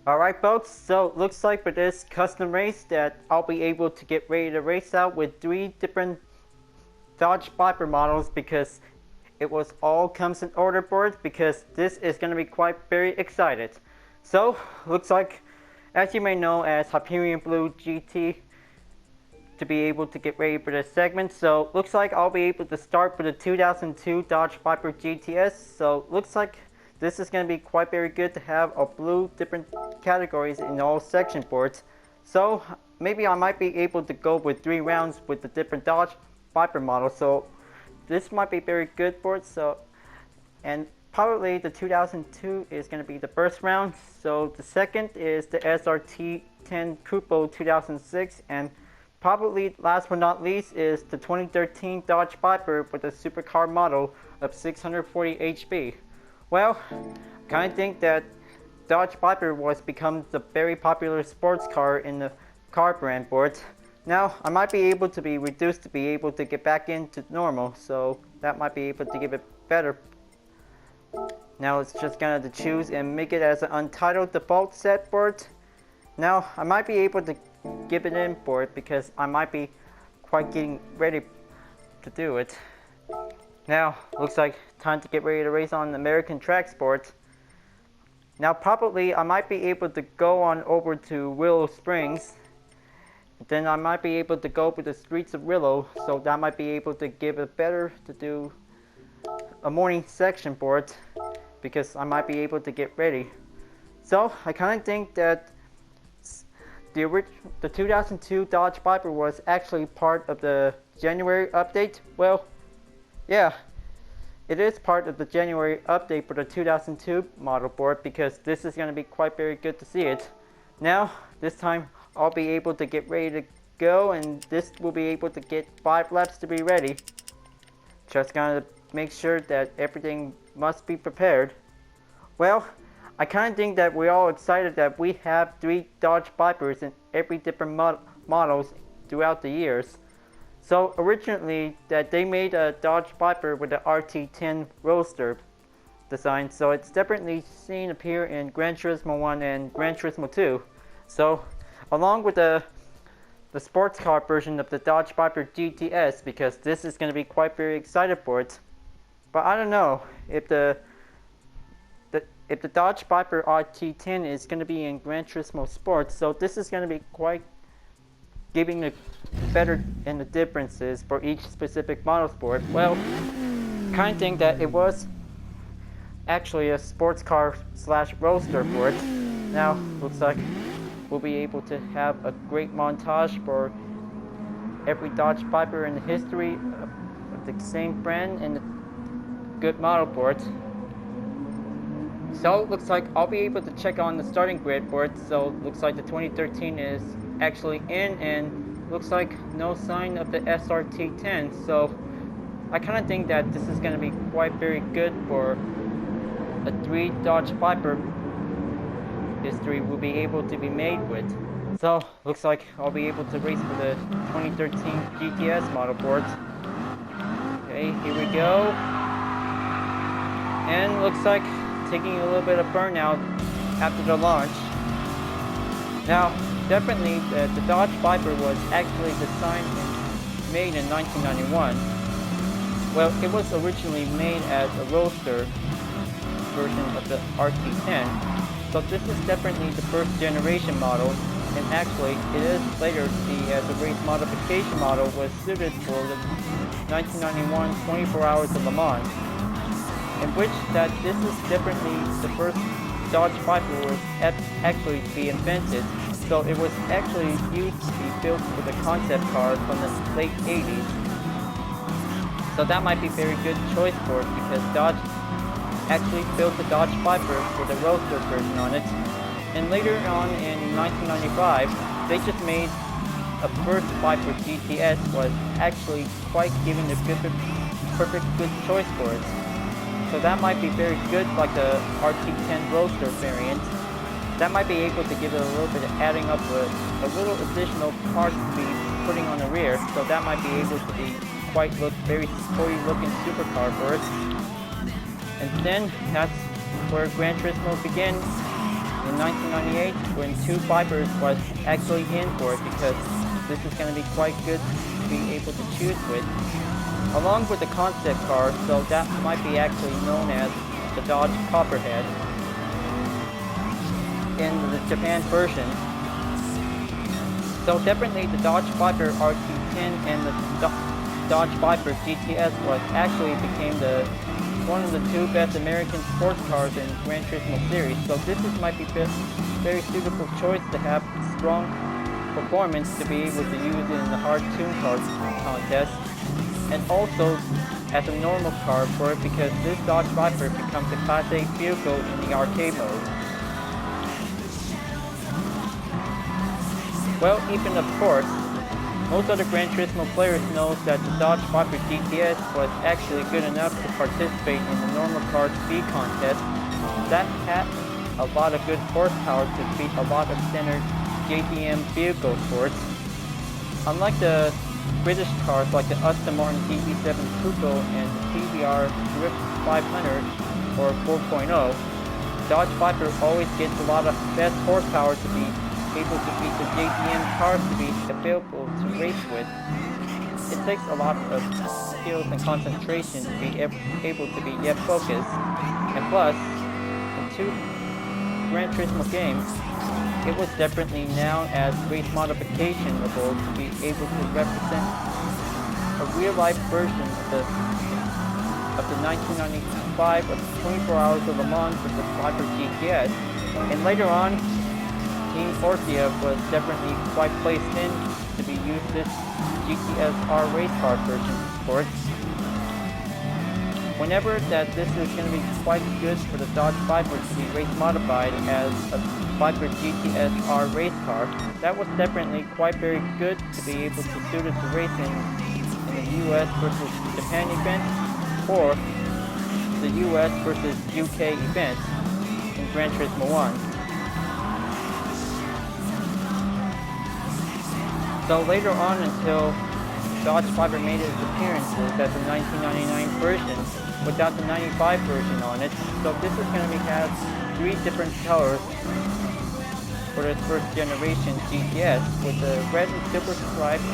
Alright folks, so looks like for this custom race that I'll be able to get ready to race out with 3 different Dodge Viper models because it was all comes in order boards because this is going to be quite very excited. So looks like, as you may know, as Hyperion-Blue-GT to be able to get ready for this segment. So looks like I'll be able to start with the 2002 Dodge Viper GTS. So looks like this is going to be quite very good to have a blue different categories in all section boards. So maybe I might be able to go with 3 rounds with the different Dodge Viper models. So this might be very good for it. So, and probably the 2002 is going to be the first round. So the second is the SRT10 Coupe 2006, and probably last but not least is the 2013 Dodge Viper with a supercar model of 640 HP. Well, I kind of think that Dodge Viper was become the very popular sports car in the car brand boards. Now, I might be able to be reduced to be able to get back into normal, so that might be able to give it better. Now it's just gonna to choose and make it as an untitled default set board. Now, I might be able to give it in for it because I might be quite getting ready to do it. Now, looks like time to get ready to race on American track sports. Now, probably I might be able to go on over to Willow Springs. Then I might be able to go with the streets of Willow, so that might be able to give it better to do a morning section board because I might be able to get ready. So, I kind of think that the 2002 Dodge Viper was actually part of the January update. Well, yeah, it is part of the January update for the 2002 model board because this is going to be quite very good to see it. Now, this time I'll be able to get ready to go, and this will be able to get 5 laps to be ready. Just going to make sure that everything must be prepared. Well, I kind of think that we're all excited that we have 3 Dodge Vipers in every different models throughout the years. So originally that they made a Dodge Viper with the RT10 Roadster design, so it's definitely seen appear in GranTurismo 1 and GranTurismo 2. So along with the sports car version of the Dodge Viper GTS, because this is going to be quite very excited for it. But I don't know if the Dodge Viper RT10 is going to be in GranTurismo Sports, so this is going to be quite giving the better and the differences for each specific model sport. Well, kind of think that it was actually a sports car slash roadster board. Now, looks like we'll be able to have a great montage for every Dodge Viper in the history of the same brand and the good model board. So, looks like I'll be able to check on the starting grid board. So, looks like the 2013 is actually in, and looks like no sign of the SRT10. So, I kind of think that this is going to be quite very good for a 3 Dodge Viper history will be able to be made with. So, looks like I'll be able to race for the 2013 GTS model boards. Okay, here we go. And looks like taking a little bit of burnout after the launch. Now, definitely the Dodge Viper was actually designed and made in 1991. Well, it was originally made as a roadster version of the RT10. So this is definitely the first generation model, and actually it is later as a race modification model was suited for the 1991 24 Hours of Le Mans, in which that this is definitely the first Dodge Viper was actually to be invented. So it was actually used to be built with a concept car from the late 80s. So that might be a very good choice for it because Dodge actually built the Dodge Viper with a roadster version on it. And later on in 1995, they just made a first Viper GTS was actually quite giving a perfect good choice for it. So that might be very good, like the RT10 Roadster variant. That might be able to give it a little bit of adding up a little additional parts to be putting on the rear. So that might be able to be very sporty looking supercar for it. And then that's where GranTurismo begins in 1998 when two Vipers was actually in for it, because this is going to be quite good to be able to choose with. Along with the concept car, so that might be actually known as the Dodge Copperhead in the Japan version. So definitely the Dodge Viper RT10 and the Dodge Viper GTS was actually became one of the two best American sports cars in GranTurismo series. So this might be very suitable choice to have strong performance to be able to use in the hard tune car contest, and also as a normal car for it, because this Dodge Viper becomes a Class A vehicle in the arcade mode. Well, even of course, most other GranTurismo players know that the Dodge Viper GTS was actually good enough to participate in the normal car speed contest. That had a lot of good horsepower to beat a lot of standard JDM vehicle sports. Unlike the British cars like the Aston Martin DB7 Coupe and the PBR Drift 500 or 4.0, Dodge Viper always gets a lot of best horsepower to be able to beat the JDM cars to be available to race with. It takes a lot of skills and concentration to be able to be yet focused, and plus, in two GranTurismo games, it was definitely known as race modification-able to be able to represent a real-life version of the 1995 of 24 Hours of Le Mans with the Viper GTS, and later on, Team Forcia was definitely quite placed in to be used this GTS R race car version of sports. Whenever that this is going to be quite good for the Dodge Viper to be race modified as a Viper GTS R race car, that was definitely quite very good to be able to suit it to race in the US versus Japan event, or the US versus UK event in GranTurismo 1. So later on, until Dodge Viper made its appearances as the 1999 version without the 95 version on it. So this is going to have three different colors for this first generation GTS, with the red and silver stripes,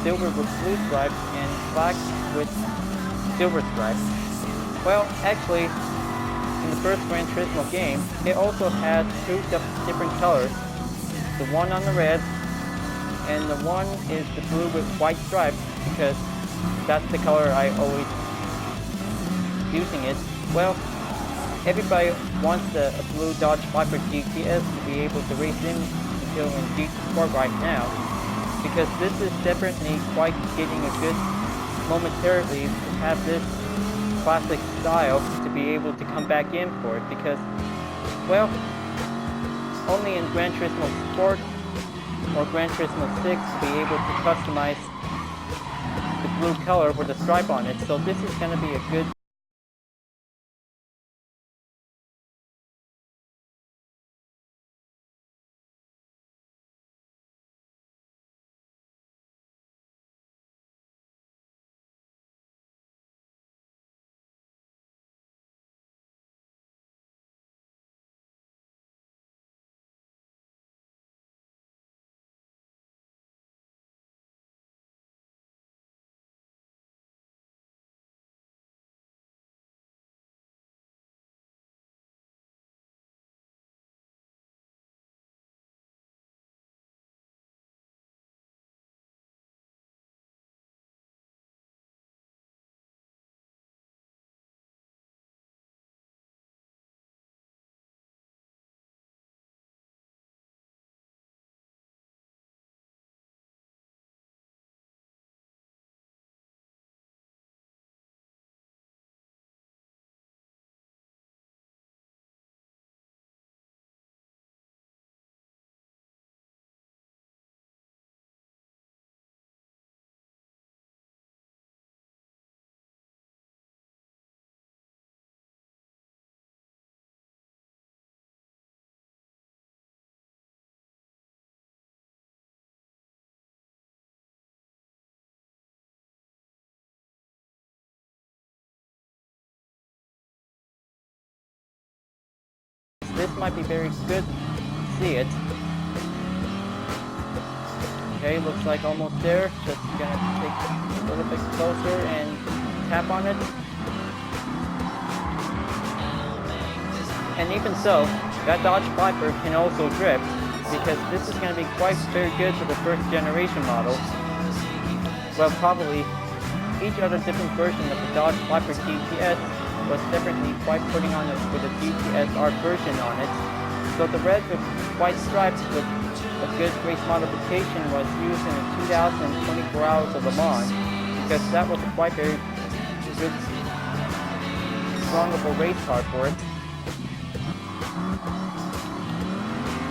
silver with blue stripes, and black with silver stripes. Well, actually, in the first GranTurismo game, it also has two different colors. The one on the red, and the one is the blue with white stripes, because that's the color I always using it. Well, everybody wants a blue Dodge Viper GTS to be able to race until in GT Sport right now, because this is definitely quite getting a good momentarily to have this classic style to be able to come back in for it, because, well, only in GranTurismo Sport or GranTurismo 6 to be able to customize the blue color with a stripe on it. So this is going to be a good this might be very good to see it. Okay, looks like almost there. Just gonna take a little bit closer and tap on it. And even so, that Dodge Viper can also drift, because this is going to be quite very good for the first generation model. Well, probably each other different version of the Dodge Viper GTS was definitely quite putting on it with a GTS-R version on it. So the red with white stripes with a good race modification was used in the 2024 Hours of Le Mans, because that was a quite very good, strongable race car for it.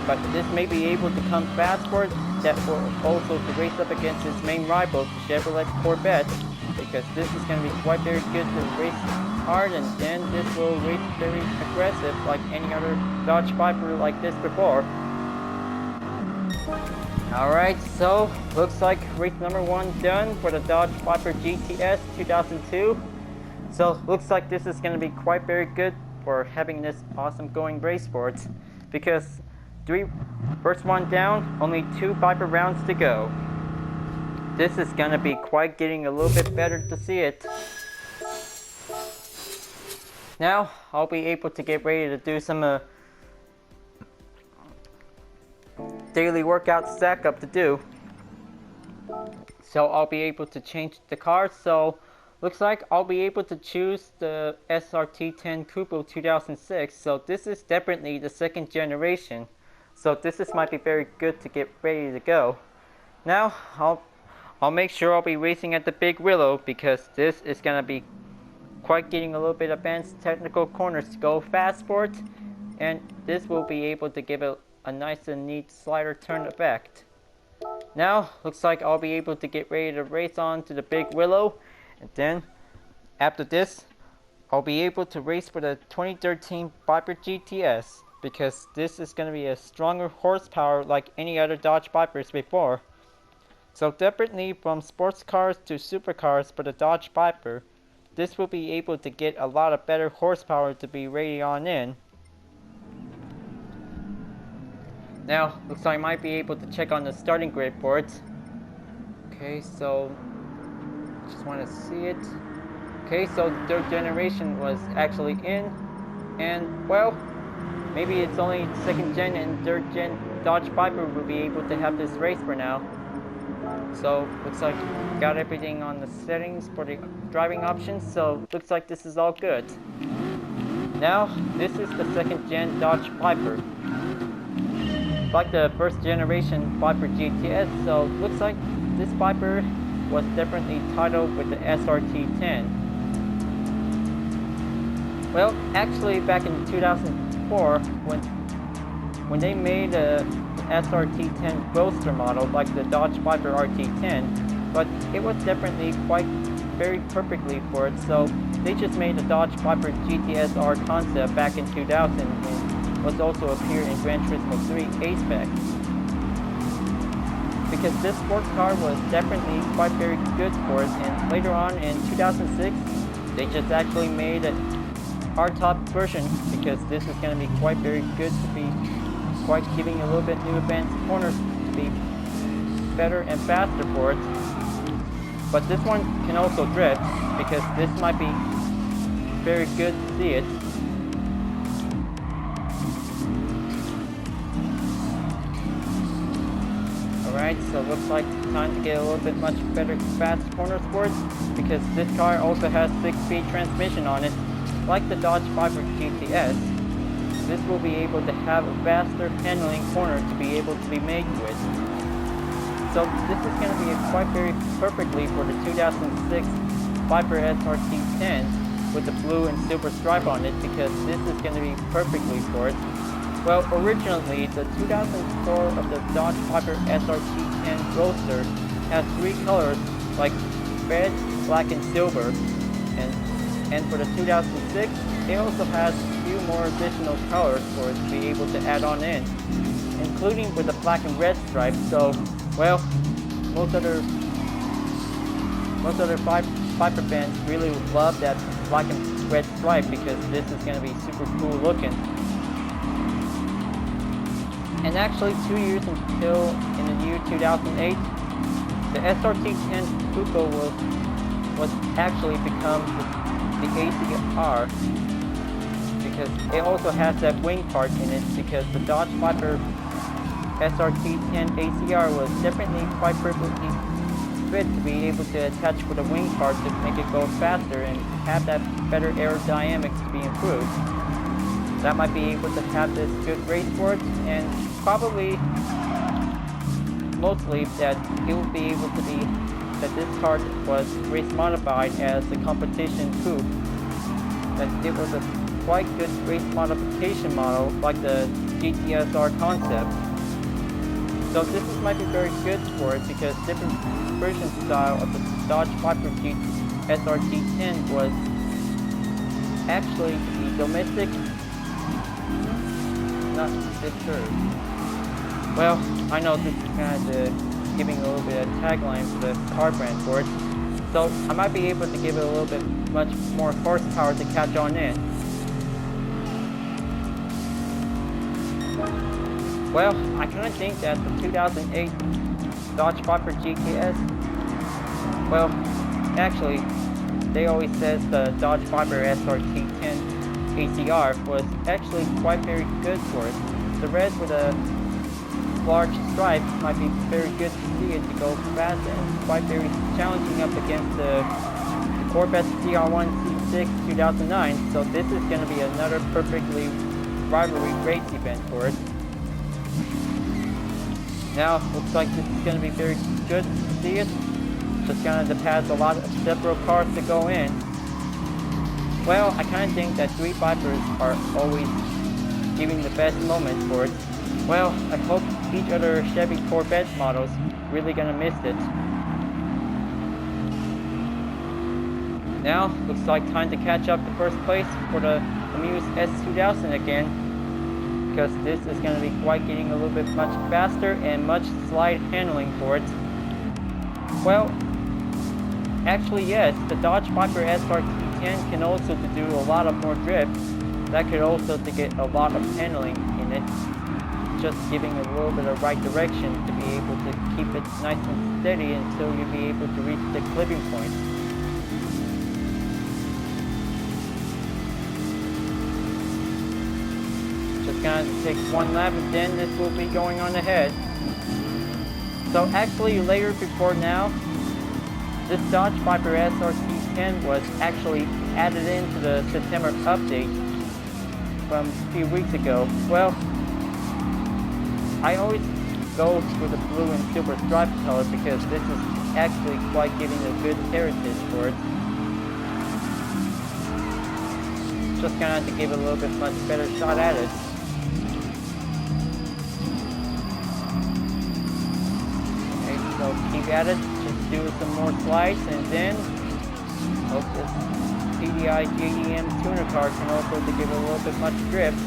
But this may be able to come fast for it, that will also to race up against its main rival, the Chevrolet Corvette, because this is going to be quite very good to race hard, and then this will race very aggressive like any other Dodge Viper like this before. Alright, so looks like race number 1 done for the Dodge Viper GTS 2002. So looks like this is going to be quite very good for having this awesome going race for it, because first one down, only 2 Viper rounds to go. This is gonna be quite getting a little bit better to see it. Now, I'll be able to get ready to do some daily workout stack up to do. So I'll be able to change the car. So looks like I'll be able to choose the SRT10 Coupe 2006. So this is definitely the second generation. So this might be very good to get ready to go. Now I'll make sure I'll be racing at the Big Willow, because this is gonna be quite getting a little bit advanced technical corners to go fast for it, and this will be able to give it a nice and neat slider turn effect. Now looks like I'll be able to get ready to race on to the Big Willow, and then after this I'll be able to race for the 2013 Viper GTS, because this is going to be a stronger horsepower like any other Dodge Vipers before. So definitely from sports cars to supercars for the Dodge Viper, this will be able to get a lot of better horsepower to be ready on in. Now, looks like I might be able to check on the starting grid for it. Okay, so just want to see it. Okay, so the third generation was actually in, and well, maybe it's only second gen and third gen Dodge Viper will be able to have this race for now. So looks like got everything on the settings for the driving options, so looks like this is all good. Now this is the second gen Dodge Viper, like the first generation Viper GTS. So looks like this Viper was definitely titled with the SRT10. Well, actually back in 2004, when they made a SRT10 Roadster model like the Dodge Viper RT10, but it was definitely quite very perfectly for it, so they just made the Dodge Viper GTS-R concept back in 2000, and was also appeared in GranTurismo 3 A-Spec. Because this sports car was definitely quite very good for it, and later on in 2006, they just actually made an R-top version, because this is going to be quite very good to be quite giving a little bit new advanced corners to be better and faster for it. But this one can also drift, because this might be very good to see it. Alright, so it looks like time to get a little bit much better fast corners for it, because this car also has 6-speed transmission on it, like the Dodge Viper GTS. This will be able to have a faster handling corner to be able to be made with. So this is going to be quite very perfectly for the 2006 Viper SRT10 with the blue and silver stripe on it, because this is going to be perfectly for it. Well, originally the 2004 of the Dodge Viper SRT10 Roadster has 3 colors like red, black, and silver, and for the 2006 it also has a few more additional colors for it to be able to add on in, including with the black and red stripe. So, well, most other Viper fans really love that black and red stripe, because this is going to be super cool looking. And actually 2 years until in the year 2008, the SRT10 Kuko was actually become the ACR, because it also has that wing part in it, because the Dodge Viper SRT10 ACR was definitely quite perfectly fit to be able to attach with a wing part to make it go faster and have that better aerodynamics to be improved. That might be able to have this good race for it, and probably mostly that it will be able to be that this car was race modified as a competition coupe, that it was a quite good race modification model like the GTSR concept. So this might be very good for it, because different version style of the Dodge Viper SRT10 was actually the domestic, not this sure. Well, I know this is kind of giving a little bit of tagline for the car brand for it, so I might be able to give it a little bit much more horsepower to catch on in. Well, I kind of think that the 2008 Dodge Viper GTS, well, actually, they always says the Dodge Viper SRT10 ACR was actually quite very good for it. The red with a large stripe might be very good to see it to go fast, and quite very challenging up against the Corvette CR1 C6 2009. So this is going to be another perfectly rivalry race event for it. Now, looks like this is going to be very good to see it. Just going to pass a lot of several cars to go in. Well, I kind of think that 3 Vipers are always giving the best moment for it. Well, I hope each other Chevy Corvette models really going to miss it. Now, looks like time to catch up to first place for the Amuse S2000 again, because this is going to be quite getting a little bit much faster and much slide handling for it. Well, actually yes, the Dodge Viper SRT10 can also do a lot of more drift. That could also to get a lot of handling in it, just giving a little bit of right direction to be able to keep it nice and steady until you'll be able to reach the clipping point. Gonna take one lap, and then this will be going on ahead. So actually later before now, this Dodge Viper SRT10 was actually added into the September update from a few weeks ago. Well, I always go with the blue and silver stripe color because this is actually quite giving a good heritage for it. Just gonna have to give it a little bit much better shot at it. So keep at it, just do some more slides, and then hope this PDI JDM tuner car can also to give it a little bit much drift.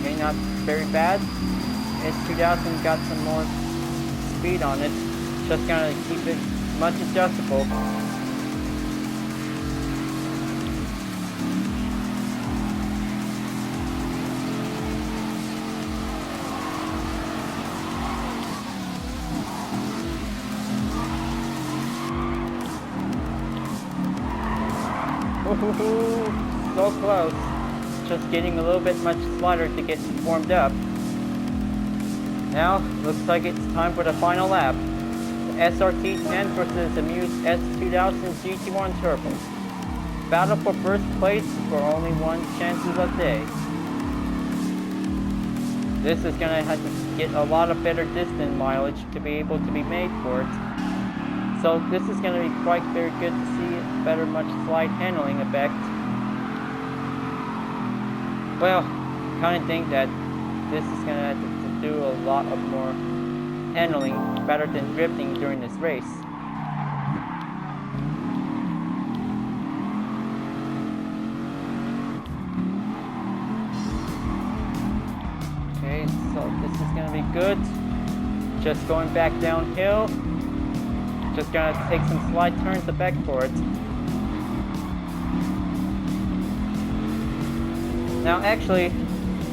Okay, not very bad. S2000 got some more speed on it, just gonna keep it much adjustable. So close. Just getting a little bit much slider to get warmed up. Now, looks like it's time for the final lap. The SRT10 versus the Amuse S2000 GT1 Turbo. Battle for first place for only one chance a day. This is gonna have to get a lot of better distance mileage to be able to be made for it. So this is going to be quite very good to see better much slide handling effect. Well, kind of think that this is going to have to do a lot of more handling better than drifting during this race. Okay, so this is going to be good. Just going back downhill. Just gonna take some slight turns to back for it. Now actually,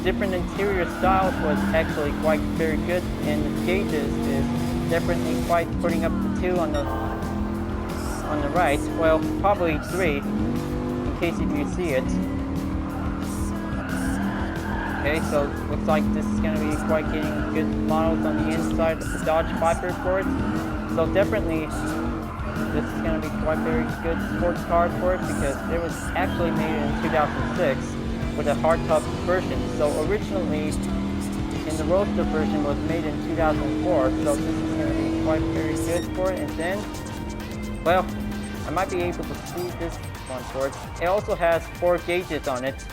different interior styles was actually quite very good, and the gauges is definitely quite putting up the 2 on the right. Well, probably 3, in case if you see it. Okay, so looks like this is gonna be quite getting good models on the inside of the Dodge Viper for it. So definitely, this is gonna be quite very good sports car for it, because it was actually made in 2006 with a hardtop version. So originally, in the Roadster version was made in 2004. So this is gonna be quite very good for it. And then, well, I might be able to see this one for it. It also has 4 gauges on it.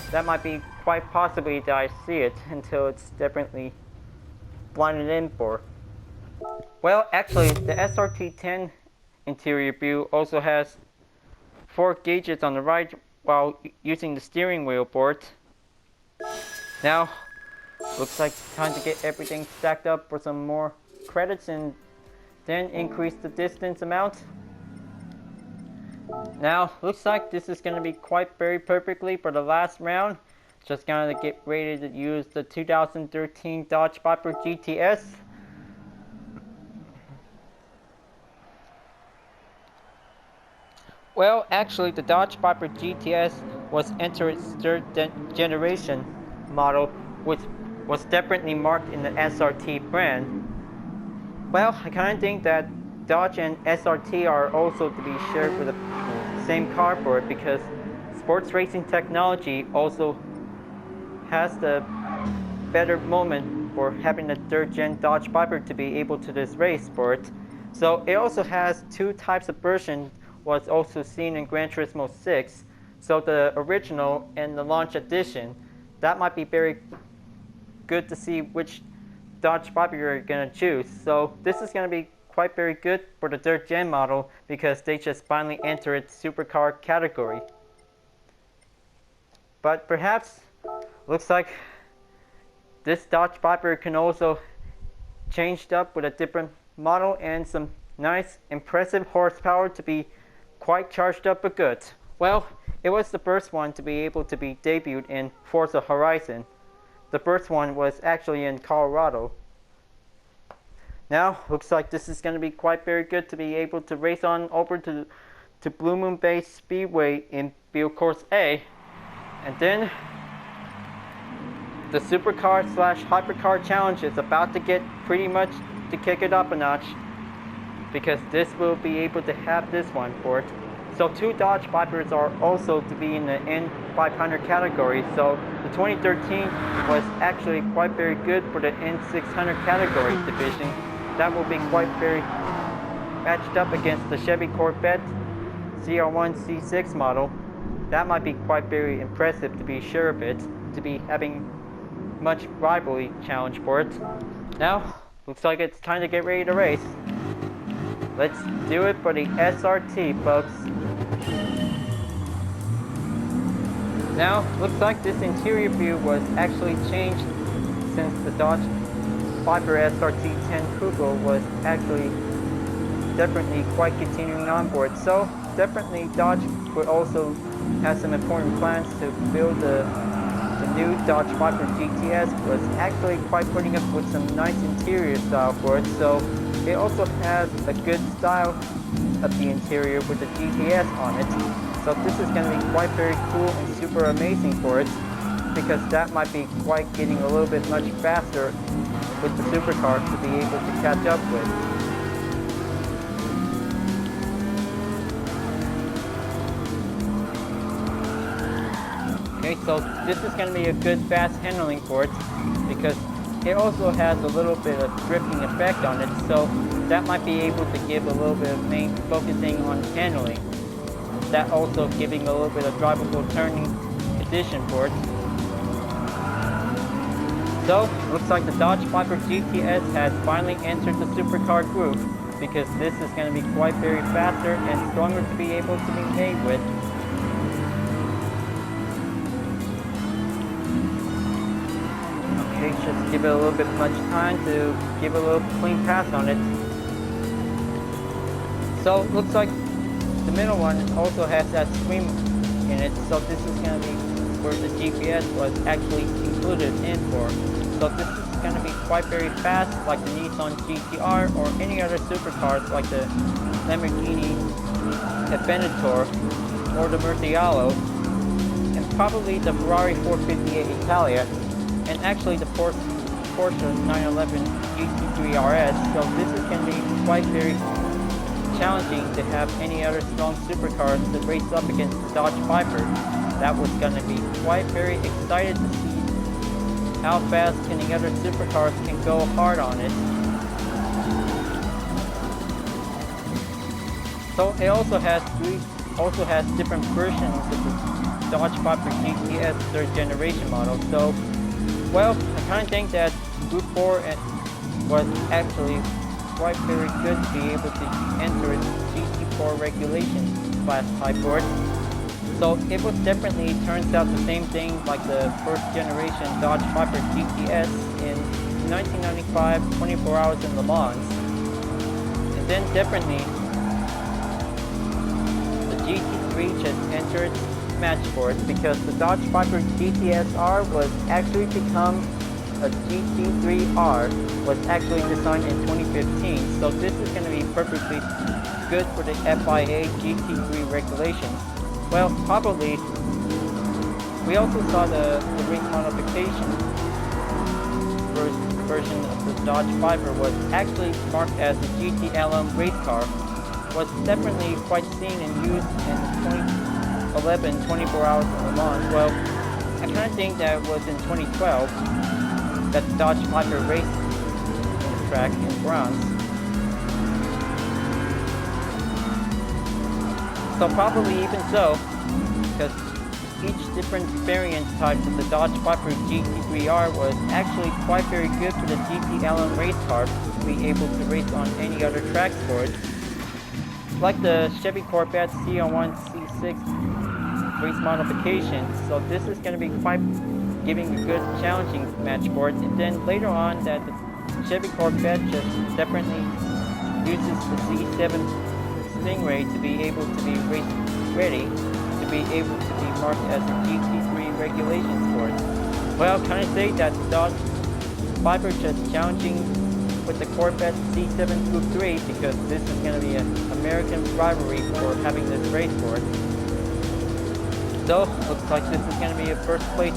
That might be quite possibly that I see it until it's definitely blinded in for. Well, actually, the SRT10 interior view also has 4 gauges on the right while using the steering wheel board. Now, looks like it's time to get everything stacked up for some more credits and then increase the distance amount. Now, looks like this is going to be quite very perfectly for the last round. Just going to get ready to use the 2013 Dodge Viper GTS. Well, actually, the Dodge Viper GTS was entered its 3rd generation model, which was definitely marked in the SRT brand. Well, I kind of think that Dodge and SRT are also to be shared with the same car for it, because sports racing technology also has the better moment for having the 3rd gen Dodge Viper to be able to this race for it. So it also has 2 types of versions, was also seen in GranTurismo 6. So the original and the launch edition. That might be very good to see which Dodge Viper you're going to choose. So this is going to be quite very good for the 3rd gen model, because they just finally entered supercar category. But perhaps, looks like this Dodge Viper can also changed up with a different model and some nice impressive horsepower to be quite charged up but good. Well, it was the first one to be able to be debuted in Forza Horizon. The first one was actually in Colorado. Now, looks like this is going to be quite very good to be able to race on over to Blue Moon Bay Speedway in Field Course A. And then, the Supercar / Hypercar Challenge is about to get pretty much to kick it up a notch, because this will be able to have this one for it. So 2 Dodge Vipers are also to be in the N500 category. So the 2013 was actually quite very good for the N600 category division. That will be quite very matched up against the Chevy Corvette CR1 C6 model. That might be quite very impressive to be sure of it, to be having much rivalry challenge for it. Now, looks like it's time to get ready to race. Let's do it for the SRT, folks. Now, looks like this interior view was actually changed since the Dodge Viper SRT10 Coupe was actually definitely quite continuing on board. So, definitely Dodge would also have some important plans to build the new Dodge Viper GTS, was actually quite putting up with some nice interior style for it. So it also has a good style of the interior with the GTS on it. So this is going to be quite very cool and super amazing for it, because that might be quite getting a little bit much faster with the supercars to be able to catch up with. Okay, so this is going to be a good fast handling for it, because it also has a little bit of drifting effect on it, so that might be able to give a little bit of main focusing on handling. That also giving a little bit of drivable turning condition for it. So, looks like the Dodge Viper GTS has finally entered the supercar group, because this is going to be quite very faster and stronger to be able to be made with. Okay, just give it a little bit much time to give a little clean pass on it. So it looks like the middle one also has that screen in it, so this is going to be where the GPS was actually included in for. So this is going to be quite very fast, like the Nissan GTR or any other supercars like the Lamborghini Aventador or the Murcielago, and probably the Ferrari 458 Italia, and actually the Porsche 911 GT3 RS. So this is going to be quite very challenging to have any other strong supercars to race up against the Dodge Viper. That was going to be quite very excited to see how fast any other supercars can go hard on it. So it also has different versions of the Dodge Viper GTS 3rd generation model. So, well, I kind of think that Group 4 was actually quite very good to be able to enter its GT4 regulation class type board. So it was definitely, turns out, the same thing like the first generation Dodge Viper GTS in 1995, 24 hours in Le Mans. And then definitely the GT3 just entered match board because the Dodge Viper GTS-R was actually become a GT3R, was actually designed in 2015. So this is going to be perfectly good for the FIA GT3 regulations. Well, probably we also saw the race modification version of the Dodge Viper was actually marked as a GTLM race car, was definitely quite seen and used in 2011 24 hours in Le Mans. Well, I kind of think that it was in 2012 that the Dodge Viper raced on the track in France. So probably even so, because each different variant type of the Dodge Viper GT3R was actually quite very good for the GTLM race car to be able to race on any other track sport. Like the Chevy Corvette CR1 C6 race modification, so this is going to be quite giving a good challenging match board. And then later on that the Chevy Corvette just definitely uses the C7 Stingray to be able to be race ready, to be able to be marked as a GT3 regulation sport. Well, can I say that the Dodge Viper just challenging with the Corvette C7 Group 3 because this is going to be an American rivalry for having this race sport. So, looks like this is going to be a first place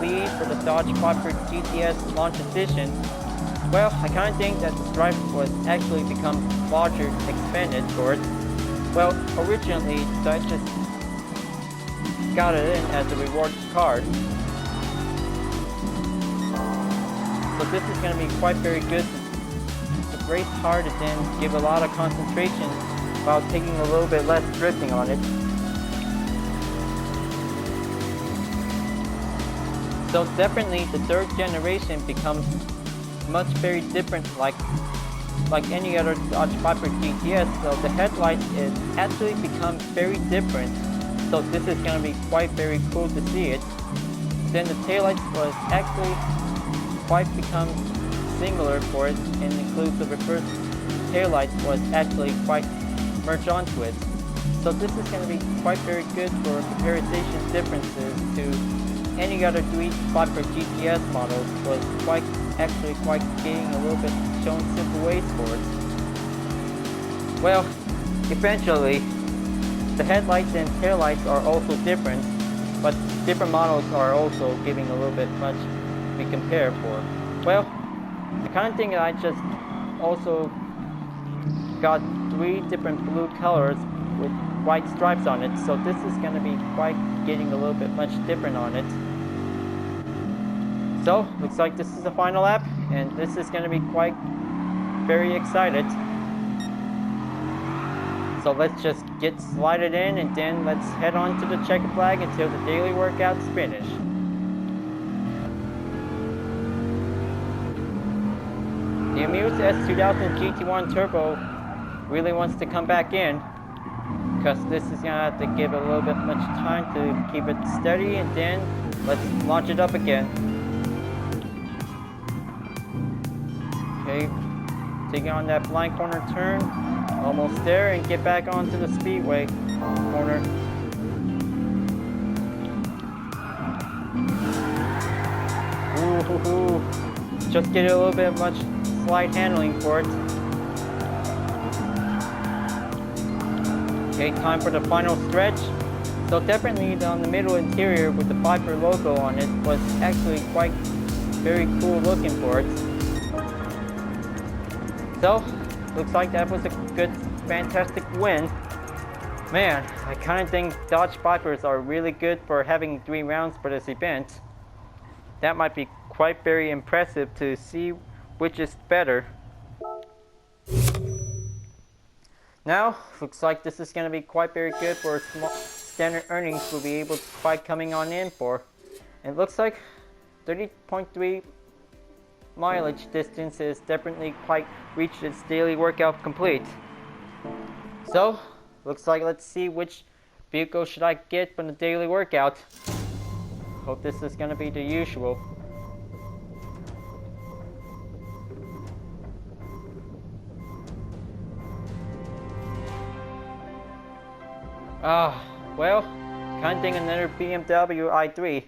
lead for the Dodge Viper GTS Launch Edition. Well, I kind of think that the stripe was actually become larger, expanded for it. Well, originally, I just got it in as a reward card. So this is going to be quite very good to race hard and then give a lot of concentration while taking a little bit less drifting on it. So definitely the 3rd generation becomes much very different like any other Dodge Viper GTS. So the headlight is actually becomes very different. So this is going to be quite very cool to see it. Then the taillights was actually quite become similar for it and includes the reverse taillights was actually quite merged onto it. So this is going to be quite very good for comparison differences to any other Viper GTS models was quite getting a little bit shown simple ways for it. Well, eventually, the headlights and taillights are also different, but different models are also giving a little bit much to be compared for. Well, the kind of thing that I just also got 3 different blue colors with white stripes on it, so this is going to be quite getting a little bit much different on it. So, looks like this is the final lap, and this is going to be quite very excited. So let's just get slided in, and then let's head on to the checkered flag until the daily workouts finish. The Amuse S2000 GT1 Turbo really wants to come back in, because this is going to have to give it a little bit much time to keep it steady, and then let's launch it up again. Okay, taking on that blind corner turn, Almost there, and get back onto the speedway corner. Ooh, just get a little bit much slight handling for it. Okay, time for the final stretch. So definitely on the middle interior with the Viper logo on it was actually quite very cool looking for it. So, looks like that was a good, fantastic win. Man, I kind of think Dodge Vipers are really good for having 3 rounds for this event. That might be quite very impressive to see which is better. Now, looks like this is going to be quite very good for small standard earnings we'll be able to quite coming on in for. It looks like 30.3 mileage distance is definitely quite reached its daily workout complete. So, looks like let's see which vehicle should I get for the daily workout. Hope this is going to be the usual. Well, kind of think another BMW i3.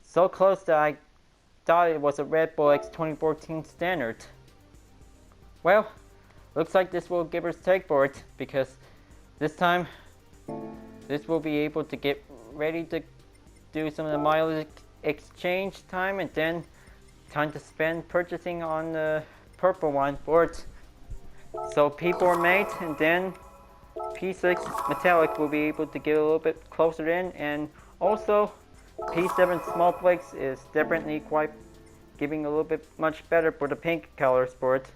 So close that I thought it was a Red Bull X 2014 standard. Well, looks like this will give us take for it, because this time this will be able to get ready to do some of the mileage exchange time, and then time to spend purchasing on the purple one for it. So P4 mate, and then P6 metallic will be able to get a little bit closer in, and also P7 small flakes is definitely quite giving a little bit much better for the pink color sport.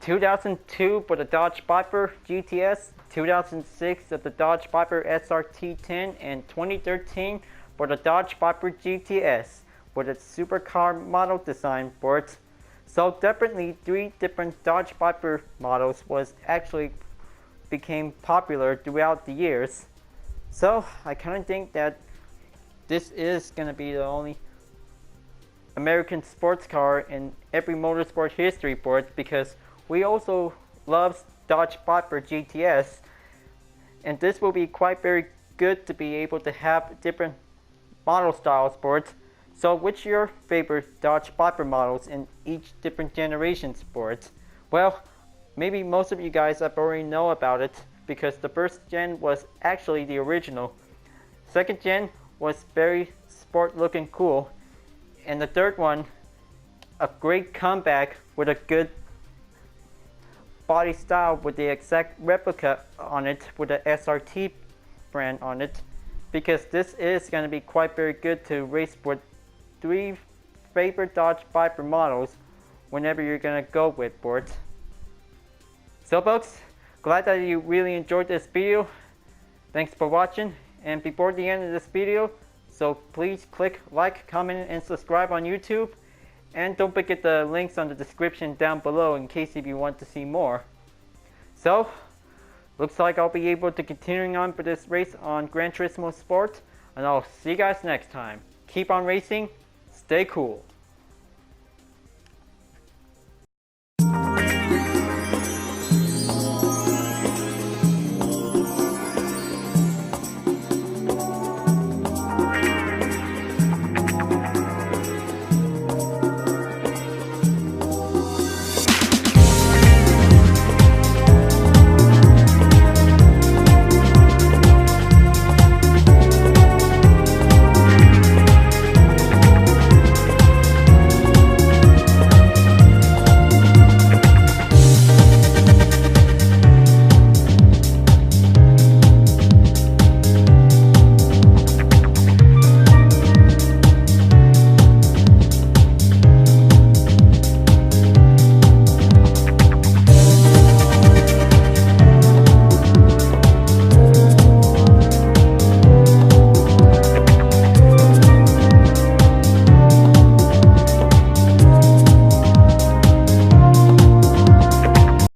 (2002) for the Dodge Viper GTS, 2006 of the Dodge Viper SRT10, and 2013 for the Dodge Viper GTS with its supercar model design for it. So definitely 3 different Dodge Viper models was actually became popular throughout the years. So I kind of think that this is going to be the only American sports car in every motorsport history for it, because we also love Dodge Viper GTS, and this will be quite very good to be able to have different model styles for it. So which are your favorite Dodge Viper models in each different generation for it? Well, maybe most of you guys have already know about it, because the first gen was actually the original. Second gen was very sport looking cool. And the third one, a great comeback with a good body style with the exact replica on it with the SRT brand on it. Because this is going to be quite very good to race with 3 favorite Dodge Viper models whenever you're going to go with for it. So folks, glad that you really enjoyed this video. Thanks for watching, and before the end of this video, so please click like, comment, and subscribe on YouTube, and don't forget the links on the description down below in case if you want to see more. So, looks like I'll be able to continuing on for this race on GranTurismo Sport, and I'll see you guys next time. Keep on racing, stay cool.